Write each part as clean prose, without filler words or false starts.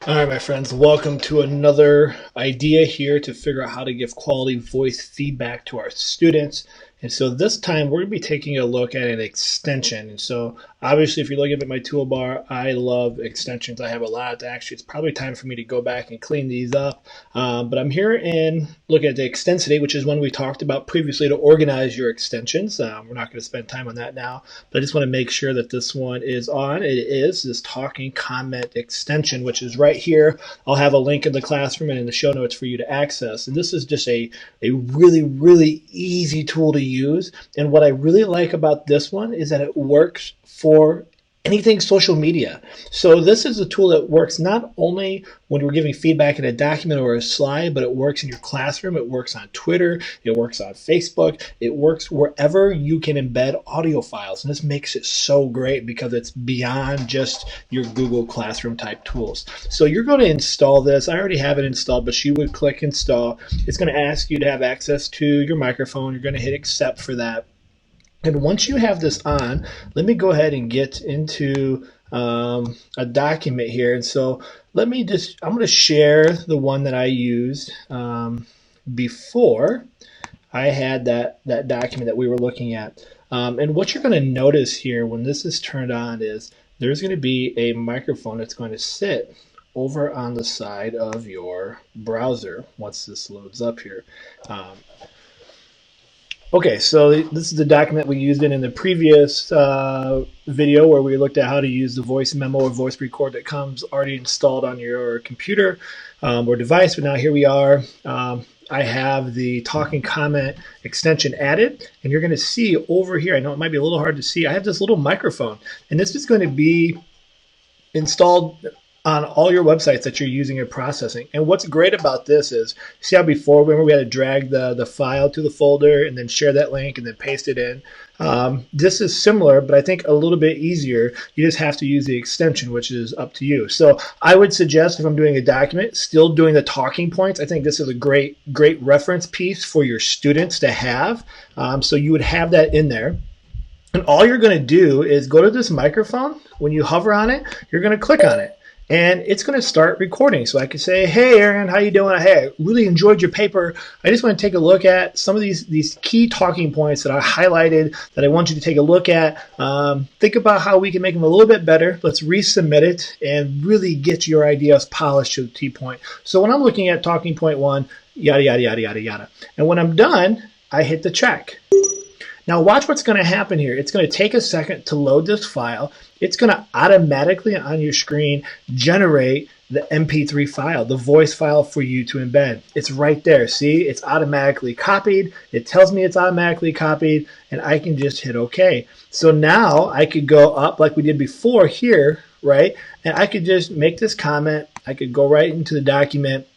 All right, my friends, welcome to another idea here to figure out how to give quality voice feedback to our students. And so this time we're going to be taking a look at an extension. And so obviously, if you're looking at my toolbar, I love extensions. I have a lot. Actually, it's probably time for me to go back and clean these up. But I'm here and look at the extensity, which is one we talked about previously to organize your extensions. We're not going to spend time on that now, but I just want to make sure that this one is on. It is this talking comment extension, which is right here. I'll have a link in the classroom and in the show notes for you to access. And this is just a really, really easy tool to use. And what I really like about this one is that it works for anything social media. So this is a tool that works not only when we're giving feedback in a document or a slide, but it works in your classroom. It works on Twitter. It works on Facebook. It works wherever you can embed audio files. And this makes it so great because it's beyond just your Google Classroom type tools. So you're going to install this. I already have it installed, but you would click install. It's going to ask you to have access to your microphone. You're going to hit accept for that. And once you have this on, let me go ahead and get into a document here. And so I'm going to share the one that I used before I had that document that we were looking at. And what you're going to notice here when this is turned on is there's going to be a microphone that's going to sit over on the side of your browser once this loads up here. Okay, so this is the document we used in the previous video where we looked at how to use the voice memo or voice record that comes already installed on your computer or device. But now here we are. I have the talking comment extension added, and you're going to see over here, I know it might be a little hard to see, I have this little microphone, and this is going to be installed on all your websites that you're using or processing. And what's great about this is, see how before, remember we had to drag the file to the folder and then share that link and then paste it in. This is similar, but I think a little bit easier. You just have to use the extension, which is up to you. So I would suggest if I'm doing a document, still doing the talking points. I think this is a great reference piece for your students to have. So you would have that in there. And all you're going to do is go to this microphone. When you hover on it, you're going to click on it. And it's going to start recording. So I could say, hey, Aaron, how you doing? Hey, I really enjoyed your paper. I just want to take a look at some of these key talking points that I highlighted that I want you to take a look at. Think about how we can make them a little bit better. Let's resubmit it and really get your ideas polished to the T point. So when I'm looking at talking point one, yada, yada, yada, yada, yada. And when I'm done, I hit the check. Now watch what's going to happen here. It's going to take a second to load this file. It's going to automatically on your screen generate the MP3 file, the voice file for you to embed. It's right there. See, it's automatically copied. It tells me it's automatically copied, and I can just hit OK. So now I could go up like we did before here, right? And I could just make this comment. I could go right into the document,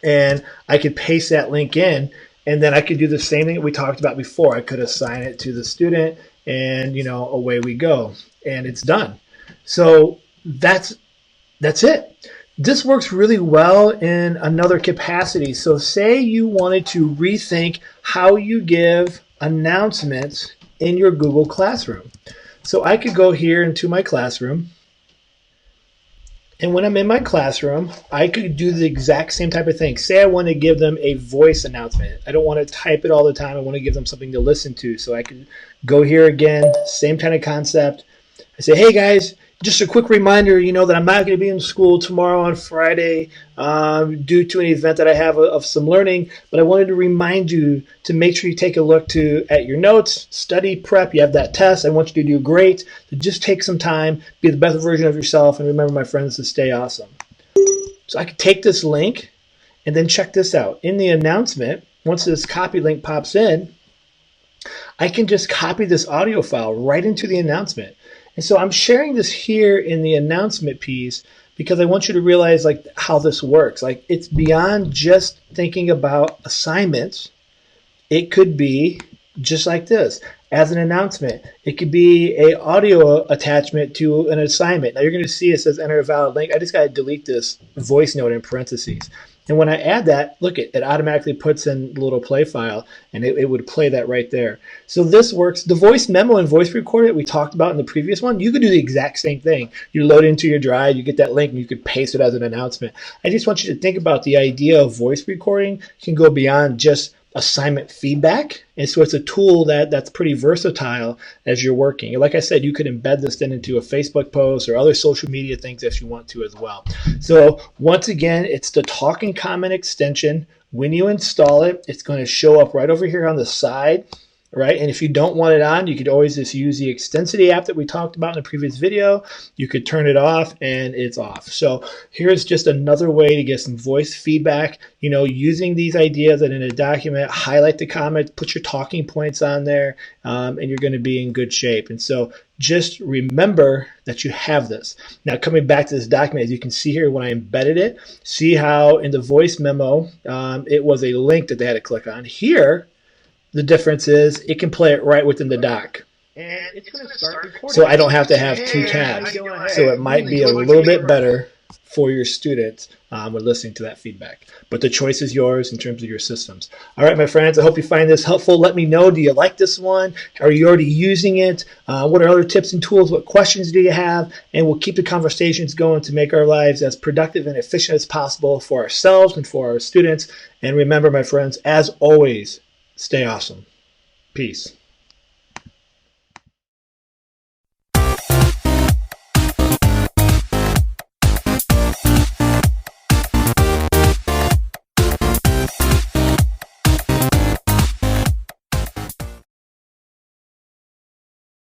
and I could paste that link in. And then I could do the same thing that we talked about before. I could assign it to the student, and away we go, and it's done. So that's it. This works really well in another capacity. So say you wanted to rethink how you give announcements in your Google Classroom. So I could go here into my classroom. And when I'm in my classroom, I could do the exact same type of thing. Say I want to give them a voice announcement. I don't want to type it all the time. I want to give them something to listen to. So I could go here again, same kind of concept. I say, hey guys, just a quick reminder, that I'm not going to be in school tomorrow on Friday due to an event that I have of some learning, but I wanted to remind you to make sure you take a look at your notes, study, prep. You have that test. I want you to do great. So just take some time, be the best version of yourself, and remember, my friends, to stay awesome. So I could take this link and then check this out. In the announcement, once this copy link pops in, I can just copy this audio file right into the announcement. And so I'm sharing this here in the announcement piece because I want you to realize how this works. It's beyond just thinking about assignments. It could be just like this as an announcement. It could be a audio attachment to an assignment. Now you're going to see it says enter a valid link. I just got to delete this voice note in parentheses. And when I add that, look, it automatically puts in the little play file, and it would play that right there. So this works. The voice memo and voice recorder that we talked about in the previous one, you could do the exact same thing. You load into your drive, you get that link, and you could paste it as an announcement. I just want you to think about the idea of voice recording can go beyond just assignment feedback. And so it's a tool that's pretty versatile as you're working. And like I said, you could embed this then into a Facebook post or other social media things if you want to as well. So once again, it's the talking comment extension. When you install it, it's going to show up right over here on the side. Right? And if you don't want it on, you could always just use the Extensity app that we talked about in the previous video. You could turn it off and it's off. So here's just another way to get some voice feedback, using these ideas that in a document, highlight the comments, put your talking points on there, and you're going to be in good shape. And so just remember that you have this. Now, coming back to this document, as you can see here, when I embedded it, see how in the voice memo, it was a link that they had to click on. Here, the difference is it can play it right within the doc. And it's going to start recording. So I don't have to have two tabs. So it might be a little bit better for your students when listening to that feedback. But the choice is yours in terms of your systems. All right, my friends, I hope you find this helpful. Let me know, do you like this one? Are you already using it? What are other tips and tools? What questions do you have? And we'll keep the conversations going to make our lives as productive and efficient as possible for ourselves and for our students. And remember, my friends, as always, stay awesome. Peace.